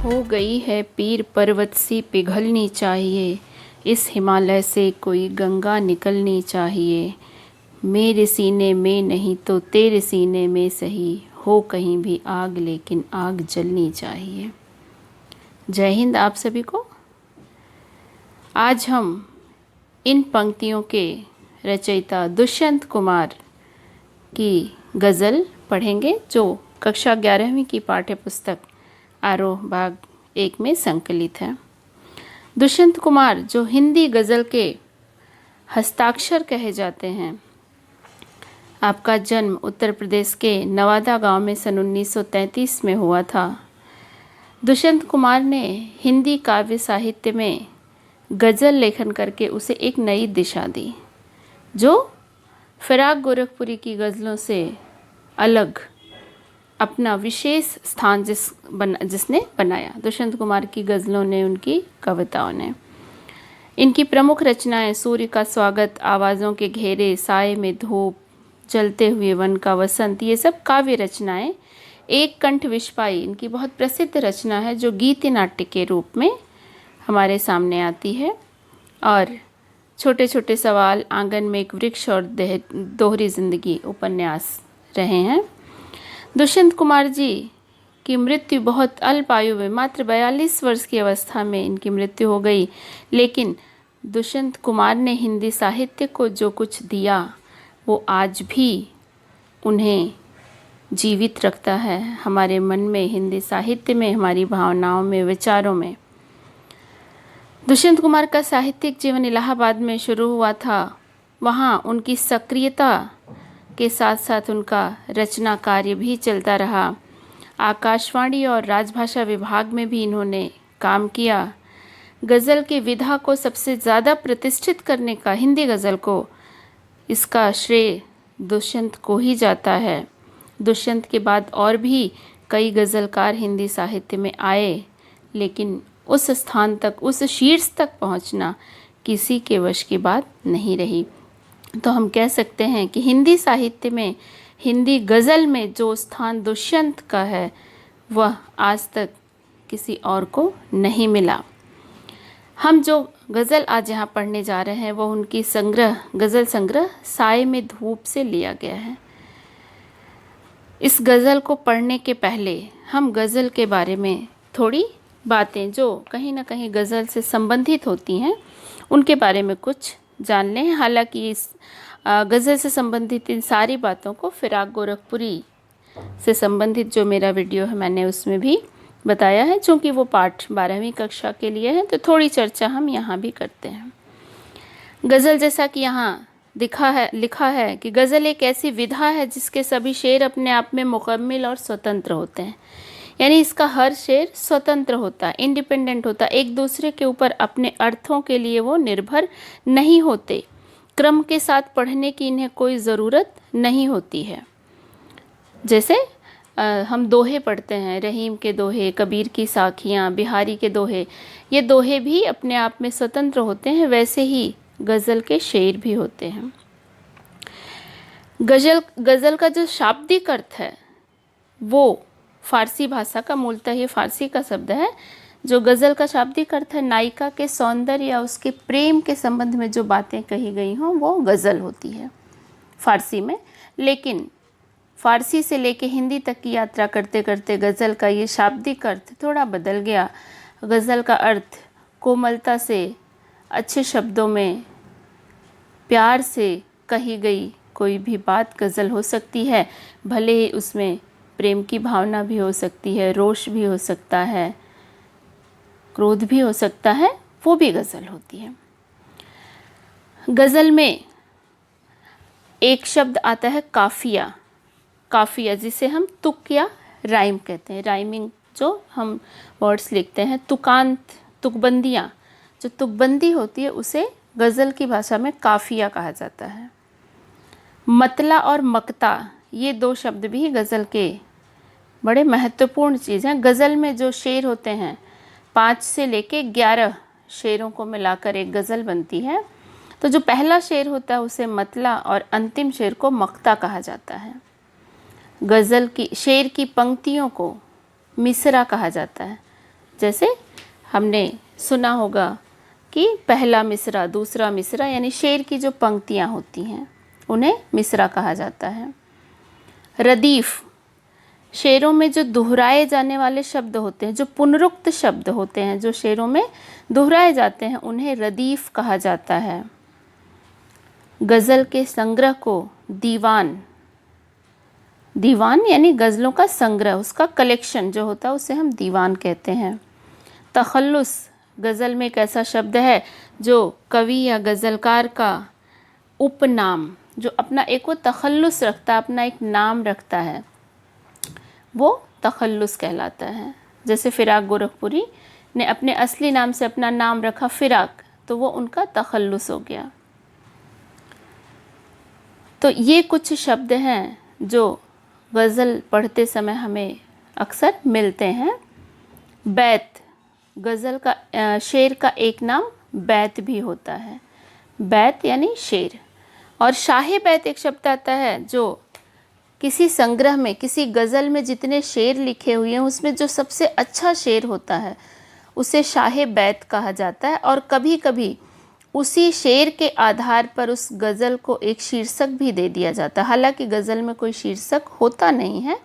हो गई है पीर पर्वत सी पिघलनी चाहिए, इस हिमालय से कोई गंगा निकलनी चाहिए। मेरे सीने में नहीं तो तेरे सीने में सही, हो कहीं भी आग लेकिन आग जलनी चाहिए। जय हिंद आप सभी को। आज हम इन पंक्तियों के रचयिता दुष्यंत कुमार की गज़ल पढ़ेंगे, जो कक्षा 11वीं की पाठ्य पुस्तक आरोह भाग 1 में संकलित है। दुष्यंत कुमार, जो हिंदी गज़ल के हस्ताक्षर कहे जाते हैं, आपका जन्म उत्तर प्रदेश के नवादा गांव में सन 1933 में हुआ था। दुष्यंत कुमार ने हिंदी काव्य साहित्य में गज़ल लेखन करके उसे एक नई दिशा दी, जो फिराक गोरखपुरी की गज़लों से अलग अपना विशेष स्थान जिसने बनाया। दुष्यंत कुमार की गज़लों ने, उनकी कविताओं ने, इनकी प्रमुख रचनाएं सूर्य का स्वागत, आवाज़ों के घेरे, साए में धूप, जलते हुए वन का वसंत, ये सब काव्य रचनाएं। एक कंठ विश्वाई इनकी बहुत प्रसिद्ध रचना है, जो गीति नाट्य के रूप में हमारे सामने आती है। और छोटे छोटे सवाल, आंगन में एक वृक्ष और दोहरी जिंदगी उपन्यास रहे हैं। दुष्यंत कुमार जी की मृत्यु बहुत अल्प आयु में, मात्र 42 वर्ष की अवस्था में इनकी मृत्यु हो गई। लेकिन दुष्यंत कुमार ने हिंदी साहित्य को जो कुछ दिया, वो आज भी उन्हें जीवित रखता है हमारे मन में, हिंदी साहित्य में, हमारी भावनाओं में, विचारों में। दुष्यंत कुमार का साहित्यिक जीवन इलाहाबाद में शुरू हुआ था। वहाँ उनकी सक्रियता के साथ साथ उनका रचना कार्य भी चलता रहा। आकाशवाणी और राजभाषा विभाग में भी इन्होंने काम किया। गज़ल की विधा को सबसे ज़्यादा प्रतिष्ठित करने का, हिंदी गज़ल को, इसका श्रेय दुष्यंत को ही जाता है। दुष्यंत के बाद और भी कई गज़लकार हिंदी साहित्य में आए, लेकिन उस स्थान तक, उस शीर्ष तक पहुंचना किसी के वश की बात नहीं रही। तो हम कह सकते हैं कि हिंदी साहित्य में, हिंदी गज़ल में जो स्थान दुष्यंत का है, वह आज तक किसी और को नहीं मिला। हम जो गज़ल आज यहाँ पढ़ने जा रहे हैं, वह उनकी गज़ल संग्रह साए में धूप से लिया गया है। इस गज़ल को पढ़ने के पहले हम गज़ल के बारे में थोड़ी बातें, जो कहीं ना कहीं गज़ल से संबंधित होती हैं, उनके बारे में कुछ जान लें। हालांकि इस गज़ल से संबंधित इन सारी बातों को फिराक गोरखपुरी से संबंधित जो मेरा वीडियो है, मैंने उसमें भी बताया है। चूँकि वो पाठ 12वीं कक्षा के लिए है, तो थोड़ी चर्चा हम यहाँ भी करते हैं। गज़ल, जैसा कि यहाँ लिखा है कि गज़ल एक ऐसी विधा है जिसके सभी शेर अपने आप में मुकम्मल और स्वतंत्र होते हैं। यानी इसका हर शेर स्वतंत्र होता है, इंडिपेंडेंट होता है, एक दूसरे के ऊपर अपने अर्थों के लिए वो निर्भर नहीं होते। क्रम के साथ पढ़ने की इन्हें कोई ज़रूरत नहीं होती है। जैसे हम दोहे पढ़ते हैं, रहीम के दोहे, कबीर की साखियाँ, बिहारी के दोहे, ये दोहे भी अपने आप में स्वतंत्र होते हैं, वैसे ही गज़ल के शेर भी होते हैं। गज़ल का जो शाब्दिक अर्थ है, वो फ़ारसी भाषा का, मूलतः ये फ़ारसी का शब्द है। जो गज़ल का शाब्दिक अर्थ है, नायिका के सौंदर्य या उसके प्रेम के संबंध में जो बातें कही गई हों, वो गज़ल होती है फ़ारसी में। लेकिन फ़ारसी से लेके हिंदी तक की यात्रा करते करते गज़ल का ये शाब्दिक अर्थ थोड़ा बदल गया। गज़ल का अर्थ कोमलता से, अच्छे शब्दों में, प्यार से कही गई कोई भी बात गज़ल हो सकती है। भले ही उसमें प्रेम की भावना भी हो सकती है, रोष भी हो सकता है, क्रोध भी हो सकता है, वो भी गज़ल होती है। गज़ल में एक शब्द आता है काफ़िया। काफ़िया जिसे हम तुक या राइम कहते हैं, राइमिंग जो हम वर्ड्स लिखते हैं, तुकांत, तुकबंदियाँ, जो तुकबंदी होती है, उसे गज़ल की भाषा में काफ़िया कहा जाता है। मतला और मक्ता, ये दो शब्द भी गज़ल के बड़े महत्वपूर्ण चीज़ हैं। गज़ल में जो शेर होते हैं, 5 से लेके 11 शेरों को मिलाकर एक गज़ल बनती है। तो जो पहला शेर होता है उसे मतला और अंतिम शेर को मक्ता कहा जाता है। गज़ल की शेर की पंक्तियों को मिसरा कहा जाता है। जैसे हमने सुना होगा कि पहला मिसरा, दूसरा मिसरा, यानी शेर की जो पंक्तियाँ होती हैं उन्हें मिसरा कहा जाता है। रदीफ, शेरों में जो दोहराए जाने वाले शब्द होते हैं, जो पुनरुक्त शब्द होते हैं, जो शेरों में दोहराए जाते हैं, उन्हें रदीफ कहा जाता है। गज़ल के संग्रह को दीवान, दीवान यानी गज़लों का संग्रह, उसका कलेक्शन जो होता है उसे हम दीवान कहते हैं। तखल्लुस, गज़ल में एक ऐसा शब्द है जो कवि या गज़लकार का उपनाम, जो अपना एक वो तखल्लुस रखता है, अपना एक नाम रखता है, वो तखल्लुस कहलाता है। जैसे फ़िराक गोरखपुरी ने अपने असली नाम से अपना नाम रखा फ़िराक, तो वो उनका तखल्लुस हो गया। तो ये कुछ शब्द हैं जो गज़ल पढ़ते समय हमें अक्सर मिलते हैं। बैत, गज़ल का शेर का एक नाम बैत भी होता है। बैत यानी शेर। और शाहे बैत एक शब्द आता है जो किसी संग्रह में, किसी गज़ल में जितने शेर लिखे हुए हैं उसमें जो सबसे अच्छा शेर होता है उसे शाहे बैत कहा जाता है। और कभी कभी उसी शेर के आधार पर उस गज़ल को एक शीर्षक भी दे दिया जाता है। हालांकि गज़ल में कोई शीर्षक होता नहीं है,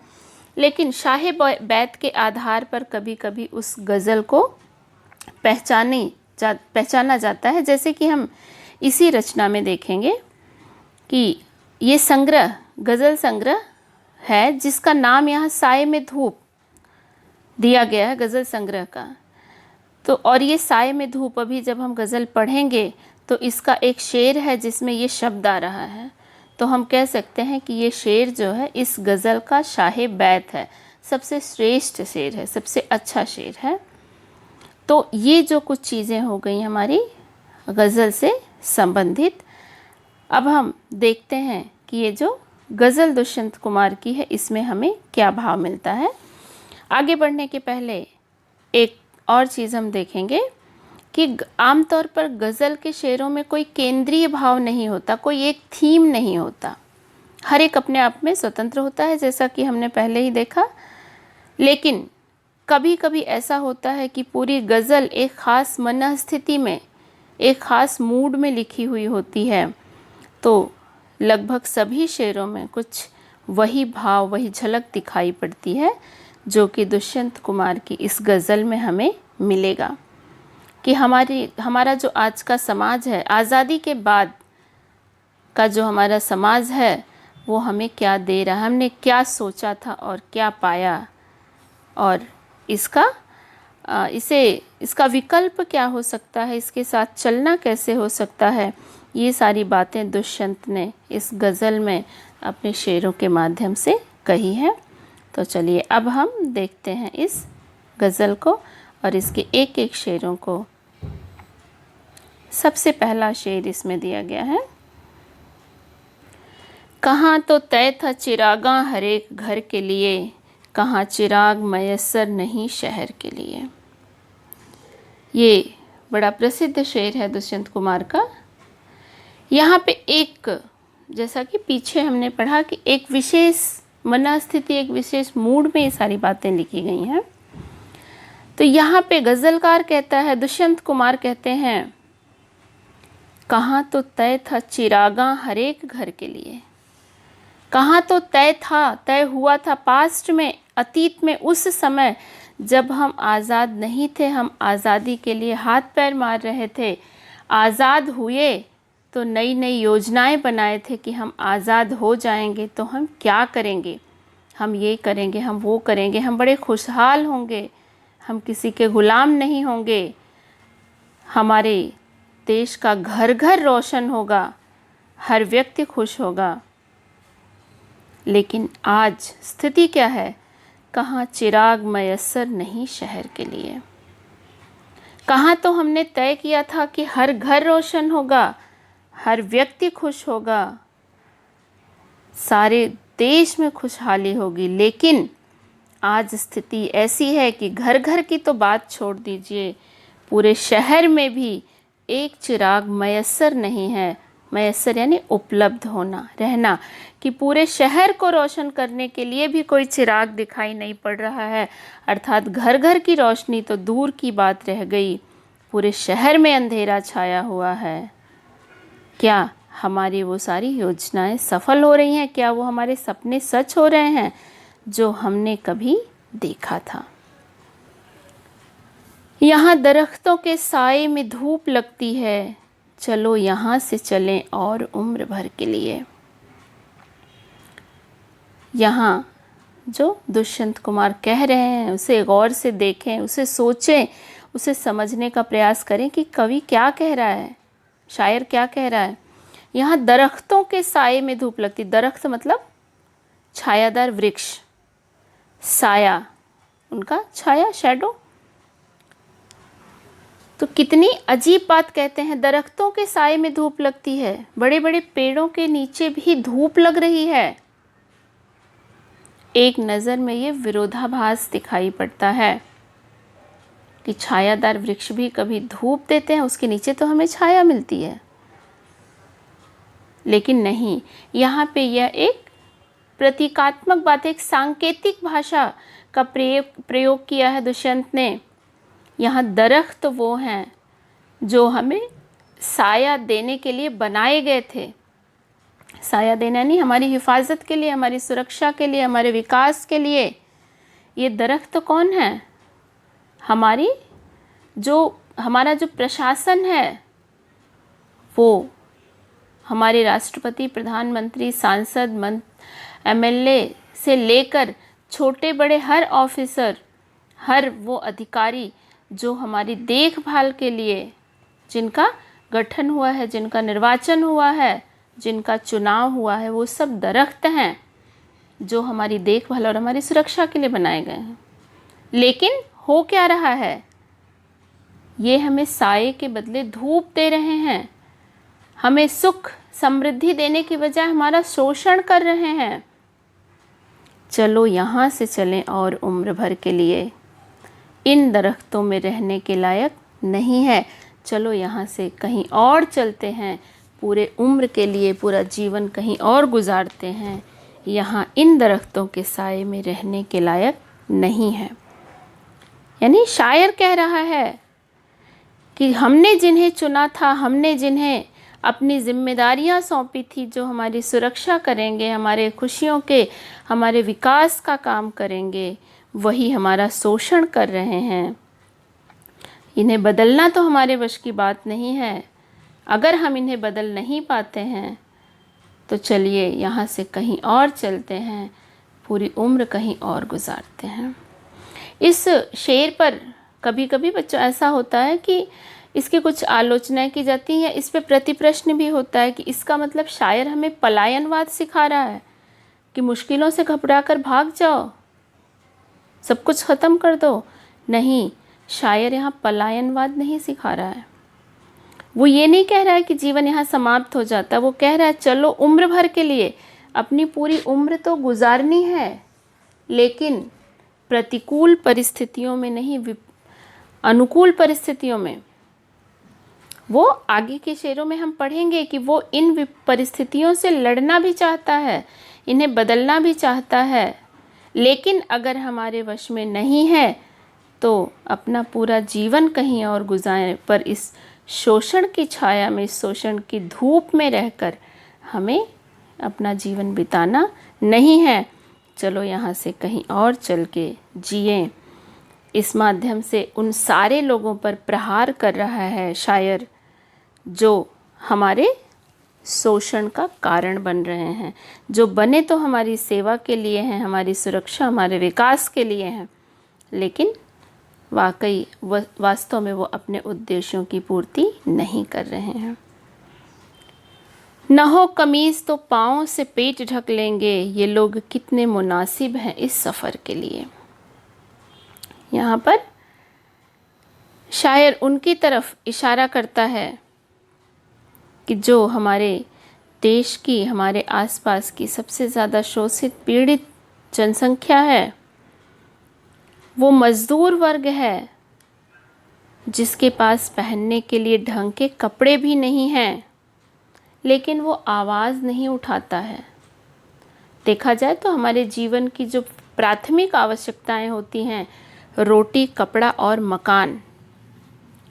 लेकिन शाहे बैत के आधार पर कभी कभी उस गज़ल को पहचाना जाता है। जैसे कि हम इसी रचना में देखेंगे कि ये संग्रह, गज़ल संग्रह है जिसका नाम यहाँ साए में धूप दिया गया है, गज़ल संग्रह का। तो और ये साए में धूप, अभी जब हम गज़ल पढ़ेंगे तो इसका एक शेर है जिसमें ये शब्द आ रहा है, तो हम कह सकते हैं कि ये शेर जो है इस गज़ल का शाहे बैत है, सबसे श्रेष्ठ शेर है, सबसे अच्छा शेर है। तो ये जो कुछ चीज़ें हो गई हमारी गज़ल से संबंधित। अब हम देखते हैं कि ये जो गज़ल दुष्यंत कुमार की है इसमें हमें क्या भाव मिलता है। आगे बढ़ने के पहले एक और चीज़ हम देखेंगे कि आमतौर पर गज़ल के शेरों में कोई केंद्रीय भाव नहीं होता, कोई एक थीम नहीं होता, हर एक अपने आप में स्वतंत्र होता है, जैसा कि हमने पहले ही देखा। लेकिन कभी कभी ऐसा होता है कि पूरी गज़ल एक ख़ास मनःस्थिति में, एक ख़ास मूड में लिखी हुई होती है, तो लगभग सभी शेरों में कुछ वही भाव, वही झलक दिखाई पड़ती है जो कि दुष्यंत कुमार की इस गज़ल में हमें मिलेगा कि हमारा जो आज का समाज है, आज़ादी के बाद का जो हमारा समाज है वो हमें क्या दे रहा है, हमने क्या सोचा था और क्या पाया, और इसका विकल्प क्या हो सकता है, इसके साथ चलना कैसे हो सकता है। ये सारी बातें दुष्यंत ने इस गज़ल में अपने शेरों के माध्यम से कही है। तो चलिए अब हम देखते हैं इस गज़ल को और इसके एक एक शेरों को। सबसे पहला शेर इसमें दिया गया है। कहाँ तो तय था चिरागा हर एक घर के लिए, कहाँ चिराग मयस्सर नहीं शहर के लिए। ये बड़ा प्रसिद्ध शेर है दुष्यंत कुमार का। यहाँ पे एक, जैसा कि पीछे हमने पढ़ा कि एक विशेष मनःस्थिति, एक विशेष मूड में ये सारी बातें लिखी गई हैं। तो यहाँ पे गज़लकार कहता है, दुष्यंत कुमार कहते हैं, कहाँ तो तय था चिरागा हर एक घर के लिए। कहाँ तो तय था, तय हुआ था पास्ट में, अतीत में, उस समय जब हम आज़ाद नहीं थे, हम आज़ादी के लिए हाथ पैर मार रहे थे। आज़ाद हुए तो नई नई योजनाएं बनाए थे कि हम आज़ाद हो जाएंगे तो हम क्या करेंगे, हम ये करेंगे, हम वो करेंगे, हम बड़े खुशहाल होंगे, हम किसी के ग़ुलाम नहीं होंगे, हमारे देश का घर घर रोशन होगा, हर व्यक्ति खुश होगा। लेकिन आज स्थिति क्या है, कहाँ चिराग मयस्सर नहीं शहर के लिए। कहाँ तो हमने तय किया था कि हर घर रोशन होगा, हर व्यक्ति खुश होगा, सारे देश में खुशहाली होगी, लेकिन आज स्थिति ऐसी है कि घर घर की तो बात छोड़ दीजिए, पूरे शहर में भी एक चिराग मयस्सर नहीं है, मयस्सर यानी उपलब्ध होना, रहना, कि पूरे शहर को रोशन करने के लिए भी कोई चिराग दिखाई नहीं पड़ रहा है, अर्थात घर घर की रोशनी तो दूर की बात रह गई, पूरे शहर में अंधेरा छाया हुआ है। क्या हमारी वो सारी योजनाएं सफल हो रही हैं? क्या वो हमारे सपने सच हो रहे हैं जो हमने कभी देखा था? यहाँ दरख्तों के साए में धूप लगती है, चलो यहाँ से चलें और उम्र भर के लिए। यहाँ जो दुष्यंत कुमार कह रहे हैं उसे गौर से देखें, उसे सोचें, उसे समझने का प्रयास करें कि कवि क्या कह रहा है, शायर क्या कह रहा है। यहाँ दरख्तों के साए में धूप लगती, दरख्त मतलब छायादार वृक्ष, साया उनका छाया, शैडो। तो कितनी अजीब बात कहते हैं, दरख्तों के साए में धूप लगती है, बड़े बड़े पेड़ों के नीचे भी धूप लग रही है। एक नज़र में ये विरोधाभास दिखाई पड़ता है कि छायादार वृक्ष भी कभी धूप देते हैं, उसके नीचे तो हमें छाया मिलती है, लेकिन नहीं, यहाँ पे यह एक प्रतीकात्मक बात, एक सांकेतिक भाषा का प्रयोग किया है दुष्यंत ने। यहाँ दरख्त वो हैं जो हमें साया देने के लिए बनाए गए थे, साया देना नहीं, हमारी हिफाजत के लिए, हमारी सुरक्षा के लिए, हमारे विकास के लिए। ये दरख्त कौन है? हमारा जो प्रशासन है, वो हमारे राष्ट्रपति, प्रधानमंत्री, सांसद, एमएलए से लेकर छोटे बड़े हर ऑफिसर, हर वो अधिकारी जो हमारी देखभाल के लिए, जिनका गठन हुआ है, जिनका निर्वाचन हुआ है, जिनका चुनाव हुआ है, वो सब दरख्त हैं जो हमारी देखभाल और हमारी सुरक्षा के लिए बनाए गए हैं। लेकिन हो क्या रहा है? ये हमें साए के बदले धूप दे रहे हैं, हमें सुख समृद्धि देने की बजाय हमारा शोषण कर रहे हैं। चलो यहाँ से चलें और उम्र भर के लिए, इन दरख्तों में रहने के लायक नहीं है, चलो यहाँ से कहीं और चलते हैं, पूरे उम्र के लिए पूरा जीवन कहीं और गुजारते हैं, यहाँ इन दरख्तों के साए में रहने के लायक नहीं है। यानी शायर कह रहा है कि हमने जिन्हें चुना था, हमने जिन्हें अपनी जिम्मेदारियां सौंपी थी, जो हमारी सुरक्षा करेंगे, हमारे खुशियों के, हमारे विकास का काम करेंगे, वही हमारा शोषण कर रहे हैं। इन्हें बदलना तो हमारे वश की बात नहीं है। अगर हम इन्हें बदल नहीं पाते हैं तो चलिए यहाँ से कहीं और चलते हैं, पूरी उम्र कहीं और गुजारते हैं। इस शेर पर कभी कभी बच्चों ऐसा होता है कि इसकी कुछ आलोचनाएं की जाती हैं, इस पे प्रतिप्रश्न भी होता है कि इसका मतलब शायर हमें पलायनवाद सिखा रहा है कि मुश्किलों से घबरा कर भाग जाओ, सब कुछ ख़त्म कर दो। नहीं, शायर यहाँ पलायनवाद नहीं सिखा रहा है। वो ये नहीं कह रहा है कि जीवन यहाँ समाप्त हो जाता, वो कह रहा है चलो उम्र भर के लिए, अपनी पूरी उम्र तो गुजारनी है, लेकिन प्रतिकूल परिस्थितियों में नहीं, अनुकूल परिस्थितियों में। वो आगे के शेरों में हम पढ़ेंगे कि वो इन परिस्थितियों से लड़ना भी चाहता है, इन्हें बदलना भी चाहता है, लेकिन अगर हमारे वश में नहीं है तो अपना पूरा जीवन कहीं और गुजारें, पर इस शोषण की छाया में, इस शोषण की धूप में रहकर हमें अपना जीवन बिताना नहीं है। चलो यहाँ से कहीं और चल के जिएं। इस माध्यम से उन सारे लोगों पर प्रहार कर रहा है शायर जो हमारे शोषण का कारण बन रहे हैं, जो बने तो हमारी सेवा के लिए हैं, हमारी सुरक्षा, हमारे विकास के लिए हैं, लेकिन वास्तव में वो अपने उद्देश्यों की पूर्ति नहीं कर रहे हैं। न हो कमीज़ तो पाँव से पेट ढक लेंगे, ये लोग कितने मुनासिब हैं इस सफ़र के लिए। यहाँ पर शायर उनकी तरफ इशारा करता है कि जो हमारे देश की, हमारे आसपास की सबसे ज़्यादा शोषित, पीड़ित जनसंख्या है, वो मज़दूर वर्ग है जिसके पास पहनने के लिए ढंग के कपड़े भी नहीं हैं, लेकिन वो आवाज़ नहीं उठाता है। देखा जाए तो हमारे जीवन की जो प्राथमिक आवश्यकताएं होती हैं, रोटी, कपड़ा और मकान।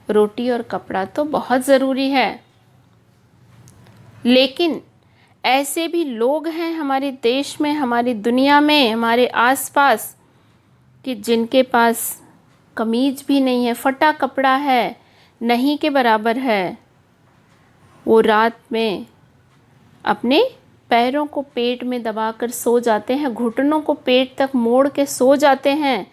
रोटी और कपड़ा तो बहुत ज़रूरी है, लेकिन ऐसे भी लोग हैं हमारे देश में, हमारी दुनिया में, हमारे आसपास कि जिनके पास कमीज भी नहीं है, फटा कपड़ा है, नहीं के बराबर है। वो रात में अपने पैरों को पेट में दबाकर सो जाते हैं, घुटनों को पेट तक मोड़ के सो जाते हैं।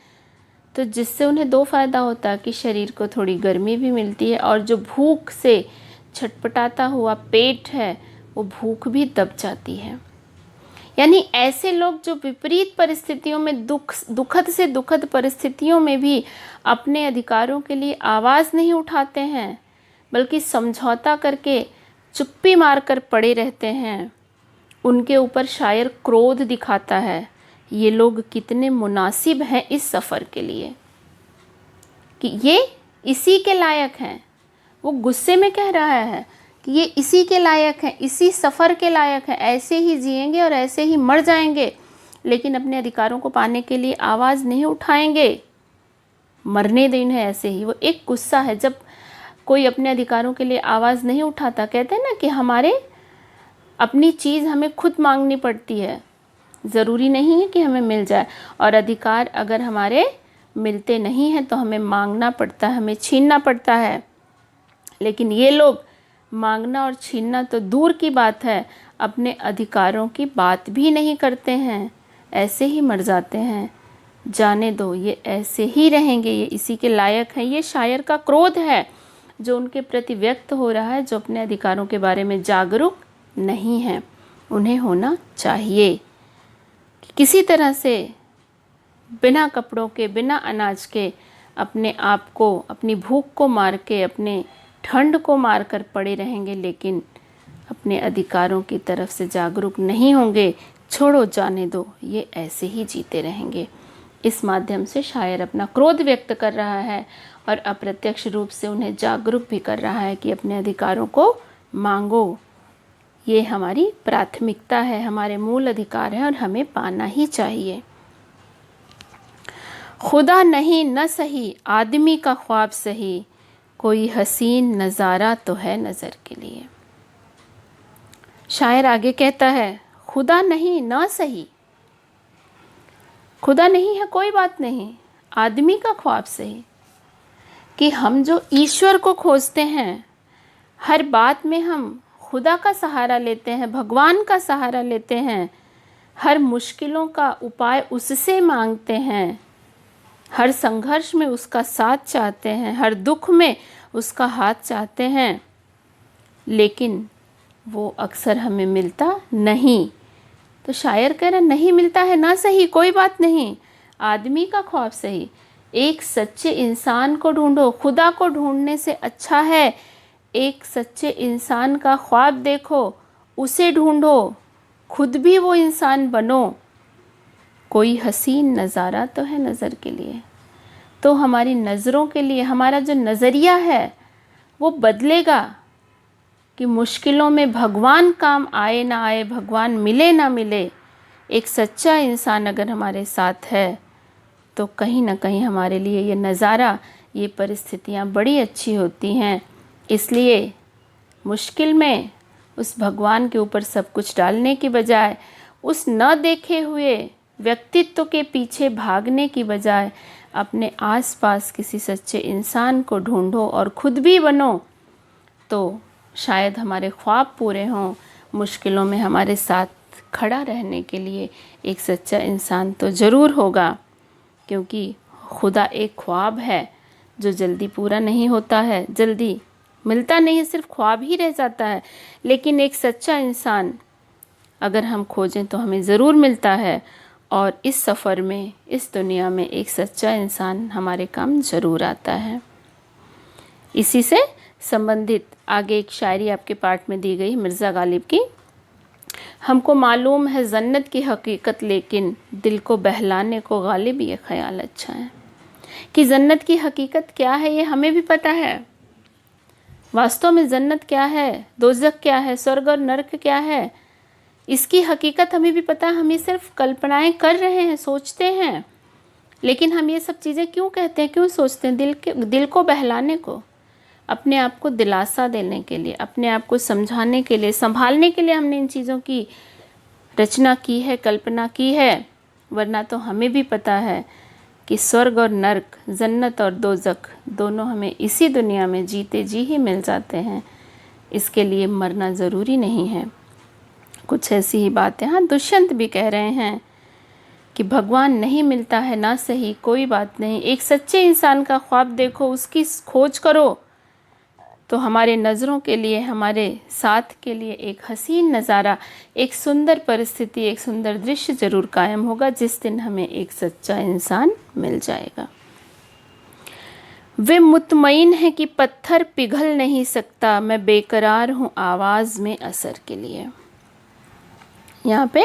तो जिससे उन्हें दो फ़ायदा होता है कि शरीर को थोड़ी गर्मी भी मिलती है और जो भूख से छटपटाता हुआ पेट है वो भूख भी दब जाती है। यानी ऐसे लोग जो विपरीत परिस्थितियों में दुखद से दुखद परिस्थितियों में भी अपने अधिकारों के लिए आवाज़ नहीं उठाते हैं, बल्कि समझौता करके चुप्पी मारकर पड़े रहते हैं, उनके ऊपर शायर क्रोध दिखाता है। ये लोग कितने मुनासिब हैं इस सफ़र के लिए कि ये इसी के लायक हैं। वो गुस्से में कह रहा है कि ये इसी के लायक हैं, इसी सफ़र के लायक हैं, ऐसे ही जिएंगे और ऐसे ही मर जाएंगे, लेकिन अपने अधिकारों को पाने के लिए आवाज़ नहीं उठाएंगे, मरने दो इन्हें ऐसे ही। वो एक गुस्सा है जब कोई अपने अधिकारों के लिए आवाज़ नहीं उठाता। कहते हैं ना कि हमारे अपनी चीज़ हमें खुद मांगनी पड़ती है, ज़रूरी नहीं है कि हमें मिल जाए, और अधिकार अगर हमारे मिलते नहीं हैं तो हमें मांगना पड़ता है, हमें छीनना पड़ता है। लेकिन ये लोग मांगना और छीनना तो दूर की बात है, अपने अधिकारों की बात भी नहीं करते हैं, ऐसे ही मर जाते हैं। जाने दो, ये ऐसे ही रहेंगे, ये इसी के लायक हैं। ये शायर का क्रोध है जो उनके प्रति व्यक्त हो रहा है, जो अपने अधिकारों के बारे में जागरूक नहीं हैं। उन्हें होना चाहिए कि किसी तरह से बिना कपड़ों के, बिना अनाज के अपने आप को, अपनी भूख को मार के, अपने ठंड को मार कर पड़े रहेंगे, लेकिन अपने अधिकारों की तरफ से जागरूक नहीं होंगे। छोड़ो, जाने दो, ये ऐसे ही जीते रहेंगे। इस माध्यम से शायर अपना क्रोध व्यक्त कर रहा है और अप्रत्यक्ष रूप से उन्हें जागरूक भी कर रहा है कि अपने अधिकारों को मांगो। ये हमारी प्राथमिकता है, हमारे मूल अधिकार हैं और हमें पाना ही चाहिए। खुदा नहीं न सही, आदमी का ख्वाब सही, कोई हसीन नज़ारा तो है नज़र के लिए। शायर आगे कहता है, खुदा नहीं ना सही, खुदा नहीं है कोई बात नहीं, आदमी का ख्वाब सही, कि हम जो ईश्वर को खोजते हैं, हर बात में हम खुदा का सहारा लेते हैं, भगवान का सहारा लेते हैं, हर मुश्किलों का उपाय उससे मांगते हैं, हर संघर्ष में उसका साथ चाहते हैं, हर दुख में उसका हाथ चाहते हैं, लेकिन वो अक्सर हमें मिलता नहीं। तो शायर कह रहा नहीं मिलता है ना सही, कोई बात नहीं, आदमी का ख्वाब सही। एक सच्चे इंसान को ढूंढो, खुदा को ढूंढने से अच्छा है एक सच्चे इंसान का ख्वाब देखो, उसे ढूंढो, खुद भी वो इंसान बनो। कोई हसीन नज़ारा तो है नज़र के लिए। तो हमारी नज़रों के लिए हमारा जो नज़रिया है वो बदलेगा कि मुश्किलों में भगवान काम आए ना आए, भगवान मिले ना मिले, एक सच्चा इंसान अगर हमारे साथ है तो कहीं ना कहीं हमारे लिए ये नज़ारा, ये परिस्थितियाँ बड़ी अच्छी होती हैं। इसलिए मुश्किल में उस भगवान के ऊपर सब कुछ डालने की बजाय, उस न देखे हुए व्यक्तित्व के पीछे भागने की बजाय, अपने आसपास किसी सच्चे इंसान को ढूंढो और खुद भी बनो, तो शायद हमारे ख्वाब पूरे हों। मुश्किलों में हमारे साथ खड़ा रहने के लिए एक सच्चा इंसान तो ज़रूर होगा, क्योंकि खुदा एक ख्वाब है जो जल्दी पूरा नहीं होता है, जल्दी मिलता नहीं है, सिर्फ ख्वाब ही रह जाता है। लेकिन एक सच्चा इंसान अगर हम खोजें तो हमें ज़रूर मिलता है, और इस सफ़र में, इस दुनिया में एक सच्चा इंसान हमारे काम ज़रूर आता है। इसी से संबंधित आगे एक शायरी आपके पाठ में दी गई मिर्ज़ा गालिब की। हमको मालूम है जन्नत की हकीकत, लेकिन दिल को बहलाने को गालिब ये ख्याल अच्छा है। कि जन्नत की हकीकत क्या है ये हमें भी पता है, वास्तव में जन्नत क्या है, दोज़ख क्या है, स्वर्ग और नरक क्या है, इसकी हकीकत हमें भी पता है। हम ये सिर्फ कल्पनाएं कर रहे हैं, सोचते हैं। लेकिन हम ये सब चीज़ें क्यों कहते हैं, क्यों सोचते हैं? दिल को बहलाने को, अपने आप को दिलासा देने के लिए, अपने आप को समझाने के लिए, संभालने के लिए हमने इन चीज़ों की रचना की है, कल्पना की है। वरना तो हमें भी पता है कि स्वर्ग और नरक, जन्नत और दोज़ख दोनों हमें इसी दुनिया में जीते जी ही मिल जाते हैं। इसके लिए मरना ज़रूरी नहीं है। कुछ ऐसी ही बातें, हाँ, दुष्यंत भी कह रहे हैं कि भगवान नहीं मिलता है ना, सही, कोई बात नहीं, एक सच्चे इंसान का ख्वाब देखो, उसकी खोज करो, तो हमारे नज़रों के लिए, हमारे साथ के लिए एक हसीन नज़ारा, एक सुंदर परिस्थिति, एक सुंदर दृश्य ज़रूर कायम होगा जिस दिन हमें एक सच्चा इंसान मिल जाएगा। वे मुतमईन है कि पत्थर पिघल नहीं सकता, मैं बेकरार हूँ आवाज़ में असर के लिए। यहाँ पे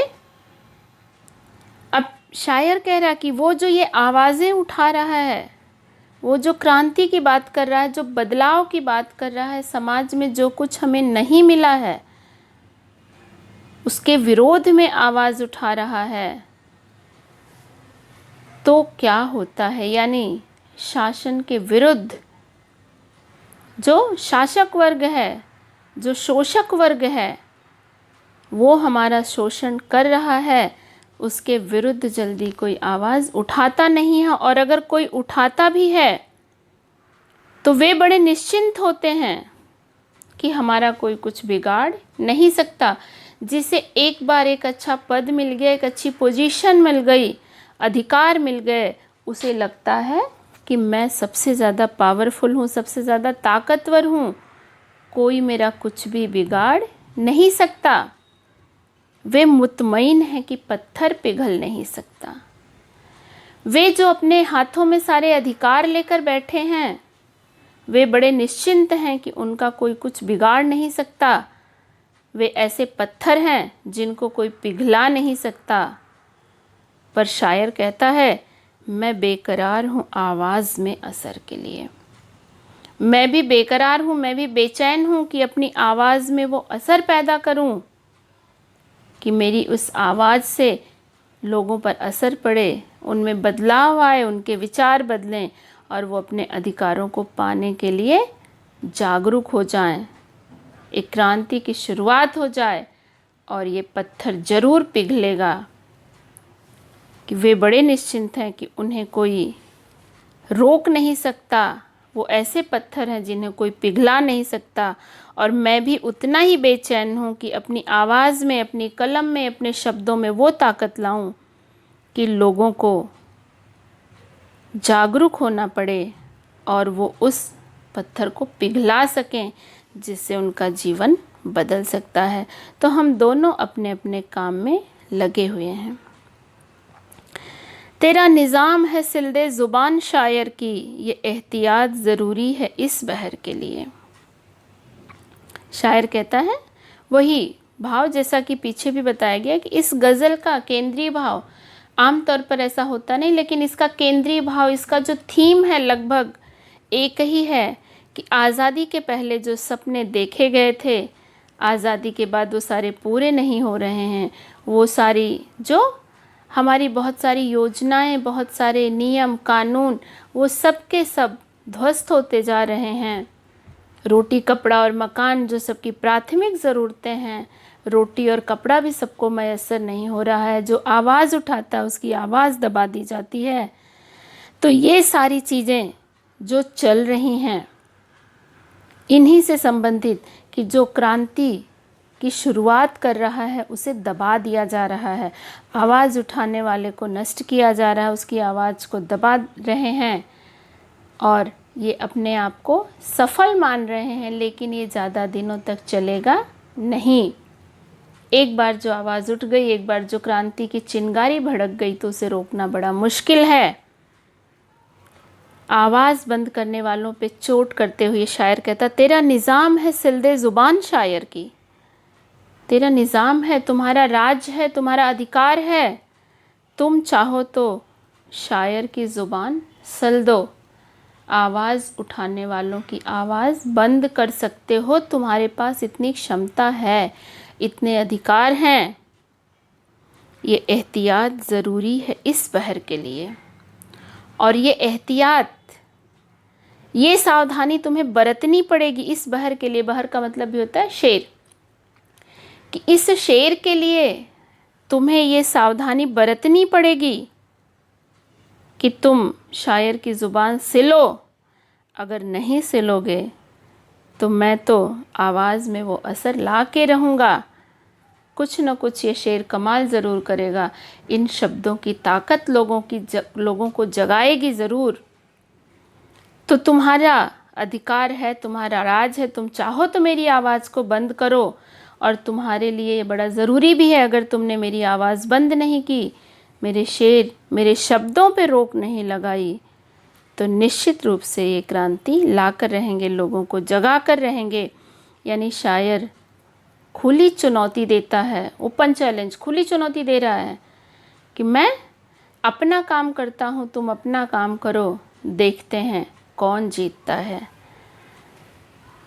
अब शायर कह रहा कि वो जो ये आवाज़ें उठा रहा है, वो जो क्रांति की बात कर रहा है, जो बदलाव की बात कर रहा है, समाज में जो कुछ हमें नहीं मिला है उसके विरोध में आवाज़ उठा रहा है, तो क्या होता है? यानी शासन के विरुद्ध जो शासक वर्ग है, जो शोषक वर्ग है, वो हमारा शोषण कर रहा है, उसके विरुद्ध जल्दी कोई आवाज़ उठाता नहीं है। और अगर कोई उठाता भी है तो वे बड़े निश्चिंत होते हैं कि हमारा कोई कुछ बिगाड़ नहीं सकता। जिसे एक बार एक अच्छा पद मिल गया, एक अच्छी पोजीशन मिल गई, अधिकार मिल गए, उसे लगता है कि मैं सबसे ज़्यादा पावरफुल हूँ, सबसे ज़्यादा ताकतवर हूँ, कोई मेरा कुछ भी बिगाड़ नहीं सकता। वे मुतमईन हैं कि पत्थर पिघल नहीं सकता। वे जो अपने हाथों में सारे अधिकार लेकर बैठे हैं, वे बड़े निश्चिंत हैं कि उनका कोई कुछ बिगाड़ नहीं सकता। वे ऐसे पत्थर हैं जिनको कोई पिघला नहीं सकता। पर शायर कहता है, मैं बेकरार हूँ आवाज़ में असर के लिए। मैं भी बेकरार हूँ, मैं भी बेचैन हूँ कि अपनी आवाज़ में वो असर पैदा करूँ, कि मेरी उस आवाज़ से लोगों पर असर पड़े, उनमें बदलाव आए, उनके विचार बदलें और वो अपने अधिकारों को पाने के लिए जागरूक हो जाएं, एक क्रांति की शुरुआत हो जाए और ये पत्थर ज़रूर पिघलेगा। कि वे बड़े निश्चिंत हैं कि उन्हें कोई रोक नहीं सकता। वो ऐसे पत्थर हैं जिन्हें कोई पिघला नहीं सकता। और मैं भी उतना ही बेचैन हूँ कि अपनी आवाज़ में, अपनी कलम में, अपने शब्दों में वो ताकत लाऊं कि लोगों को जागरूक होना पड़े और वो उस पत्थर को पिघला सकें, जिससे उनका जीवन बदल सकता है। तो हम दोनों अपने अपने काम में लगे हुए हैं। तेरा निज़ाम है सिलदे ज़ुबान शायर की, ये एहतियात ज़रूरी है इस बहर के लिए। शायर कहता है, वही भाव जैसा कि पीछे भी बताया गया कि इस गज़ल का केंद्रीय भाव, आमतौर पर ऐसा होता नहीं, लेकिन इसका केंद्रीय भाव, इसका जो थीम है लगभग एक ही है कि आज़ादी के पहले जो सपने देखे गए थे, आज़ादी के बाद वो सारे पूरे नहीं हो रहे हैं। वो सारी जो हमारी बहुत सारी योजनाएं, बहुत सारे नियम कानून, वो सब के सब ध्वस्त होते जा रहे हैं। रोटी, कपड़ा और मकान जो सबकी प्राथमिक ज़रूरतें हैं, रोटी और कपड़ा भी सबको मैसर नहीं हो रहा है। जो आवाज़ उठाता है उसकी आवाज़ दबा दी जाती है। तो ये सारी चीज़ें जो चल रही हैं, इन्हीं से संबंधित कि जो क्रांति की शुरुआत कर रहा है उसे दबा दिया जा रहा है, आवाज़ उठाने वाले को नष्ट किया जा रहा है, उसकी आवाज़ को दबा रहे हैं और ये अपने आप को सफल मान रहे हैं। लेकिन ये ज़्यादा दिनों तक चलेगा नहीं। एक बार जो आवाज़ उठ गई, एक बार जो क्रांति की चिंगारी भड़क गई, तो उसे रोकना बड़ा मुश्किल है। आवाज़ बंद करने वालों पे चोट करते हुए शायर कहता, तेरा निज़ाम है सिलदे ज़ुबान शायर की। तेरा निज़ाम है, तुम्हारा राज है, तुम्हारा अधिकार है। तुम चाहो तो शायर की ज़ुबान सल दो। आवाज़ उठाने वालों की आवाज़ बंद कर सकते हो। तुम्हारे पास इतनी क्षमता है, इतने अधिकार हैं। ये एहतियात ज़रूरी है इस बहर के लिए, और ये एहतियात, ये सावधानी तुम्हें बरतनी पड़ेगी इस बहर के लिए। बहर का मतलब भी होता है शेर, कि इस शेर के लिए तुम्हें ये सावधानी बरतनी पड़ेगी कि तुम शायर की ज़ुबान सिलो। अगर नहीं सिलोगे तो मैं तो आवाज़ में वो असर ला के रहूँगा। कुछ न कुछ ये शेर कमाल ज़रूर करेगा। इन शब्दों की ताकत लोगों को जगाएगी ज़रूर। तो तुम्हारा अधिकार है, तुम्हारा राज है। तुम चाहो तो मेरी आवाज़ को बंद करो, और तुम्हारे लिए ये बड़ा ज़रूरी भी है। अगर तुमने मेरी आवाज़ बंद नहीं की, मेरे शेर, मेरे शब्दों पे रोक नहीं लगाई, तो निश्चित रूप से ये क्रांति ला कर रहेंगे, लोगों को जगा कर रहेंगे। यानी शायर खुली चुनौती देता है, ओपन चैलेंज, खुली चुनौती दे रहा है कि मैं अपना काम करता हूँ, तुम अपना काम करो, देखते हैं कौन जीतता है।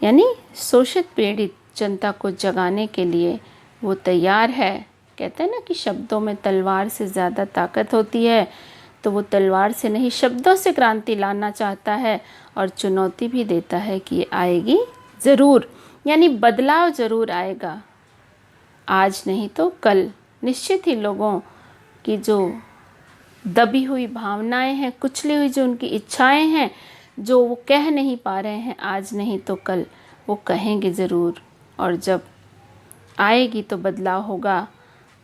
यानी शोषित पीड़ित जनता को जगाने के लिए वो तैयार है। कहते हैं ना कि शब्दों में तलवार से ज़्यादा ताकत होती है, तो वो तलवार से नहीं, शब्दों से क्रांति लाना चाहता है, और चुनौती भी देता है कि ये आएगी ज़रूर। यानी बदलाव ज़रूर आएगा, आज नहीं तो कल। निश्चित ही लोगों की जो दबी हुई भावनाएं हैं, कुचली हुई जो उनकी इच्छाएं हैं, जो वो कह नहीं पा रहे हैं, आज नहीं तो कल वो कहेंगे ज़रूर। और जब आएगी तो बदलाव होगा।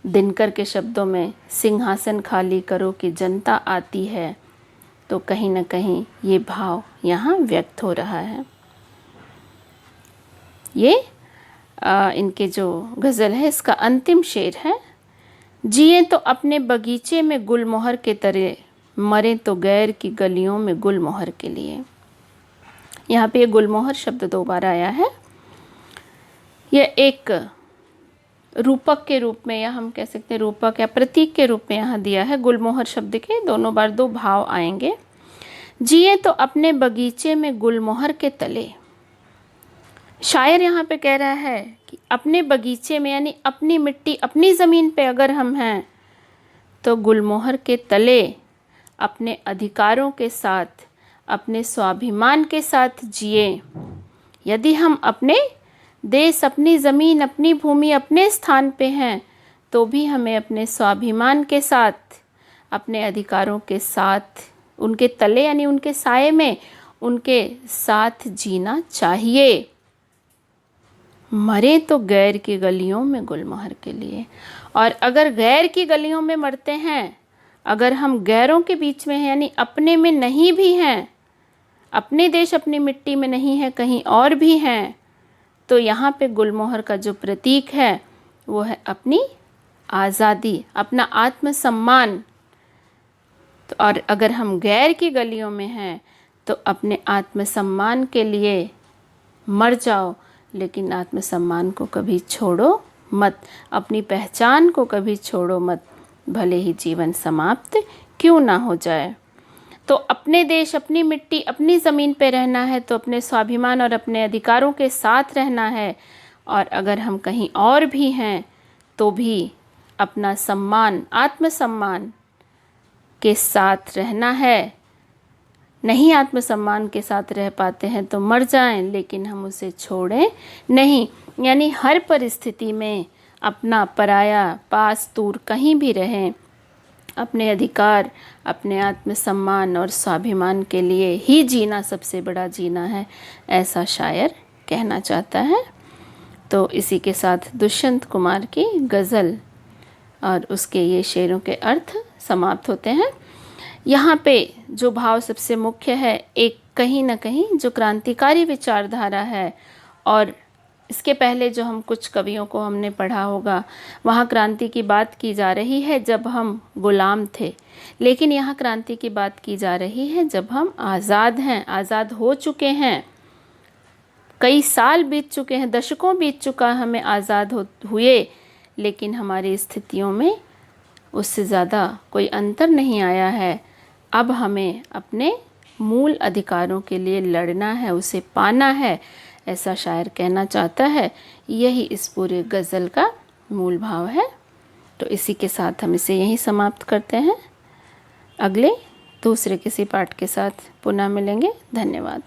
दिनकर के शब्दों में, सिंहासन खाली करो कि जनता आती है, तो कहीं ना कहीं ये भाव यहाँ व्यक्त हो रहा है। ये इनके जो गज़ल है, इसका अंतिम शेर है। जिए तो अपने बगीचे में गुलमोहर के तरह, मरे तो गैर की गलियों में गुलमोहर के लिए। यहाँ पे ये गुलमोहर शब्द 2 बार आया है। यह एक रूपक के रूप में, या हम कह सकते हैं रूपक या प्रतीक के रूप में यहाँ दिया है। गुलमोहर शब्द के दोनों बार 2 भाव आएंगे। जिए तो अपने बगीचे में गुलमोहर के तले। शायर यहाँ पे कह रहा है कि अपने बगीचे में, यानी अपनी मिट्टी, अपनी ज़मीन पे अगर हम हैं, तो गुलमोहर के तले अपने अधिकारों के साथ, अपने स्वाभिमान के साथ जिए। यदि हम अपने देश, अपनी ज़मीन, अपनी भूमि, अपने स्थान पे हैं, तो भी हमें अपने स्वाभिमान के साथ, अपने अधिकारों के साथ, उनके तले यानी उनके साए में, उनके साथ जीना चाहिए। मरे तो गैर की गलियों में गुलमोहर के लिए। और अगर गैर की गलियों में मरते हैं, अगर हम गैरों के बीच में हैं, यानी अपने में नहीं भी हैं, अपने देश, अपनी मिट्टी में नहीं है, कहीं और भी हैं, तो यहाँ पे गुलमोहर का जो प्रतीक है वो है अपनी आज़ादी, अपना आत्मसम्मान। तो और अगर हम गैर की गलियों में हैं, तो अपने आत्मसम्मान के लिए मर जाओ, लेकिन आत्मसम्मान को कभी छोड़ो मत, अपनी पहचान को कभी छोड़ो मत, भले ही जीवन समाप्त क्यों ना हो जाए। तो अपने देश, अपनी मिट्टी, अपनी ज़मीन पे रहना है, तो अपने स्वाभिमान और अपने अधिकारों के साथ रहना है। और अगर हम कहीं और भी हैं, तो भी अपना सम्मान, आत्मसम्मान के साथ रहना है। नहीं आत्मसम्मान के साथ रह पाते हैं तो मर जाएं, लेकिन हम उसे छोड़ें नहीं। यानी हर परिस्थिति में अपना, पराया, पास, दूर, कहीं भी रहें, अपने अधिकार, अपने आत्मसम्मान और स्वाभिमान के लिए ही जीना सबसे बड़ा जीना है, ऐसा शायर कहना चाहता है। तो इसी के साथ दुष्यंत कुमार की गज़ल और उसके ये शेरों के अर्थ समाप्त होते हैं। यहाँ पे जो भाव सबसे मुख्य है, एक कहीं ना कहीं जो क्रांतिकारी विचारधारा है, और इसके पहले जो हम कुछ कवियों को हमने पढ़ा होगा, वहाँ क्रांति की बात की जा रही है जब हम गुलाम थे, लेकिन यहाँ क्रांति की बात की जा रही है जब हम आज़ाद हैं, आज़ाद हो चुके हैं। कई साल बीत चुके हैं, दशकों बीत चुका हमें आज़ाद हुए, लेकिन हमारी स्थितियों में उससे ज़्यादा कोई अंतर नहीं आया है। अब हमें अपने मूल अधिकारों के लिए लड़ना है, उसे पाना है, ऐसा शायर कहना चाहता है। यही इस पूरे गज़ल का मूल भाव है। तो इसी के साथ हम इसे यहीं समाप्त करते हैं। अगले दूसरे किसी पाठ के साथ पुनः मिलेंगे। धन्यवाद।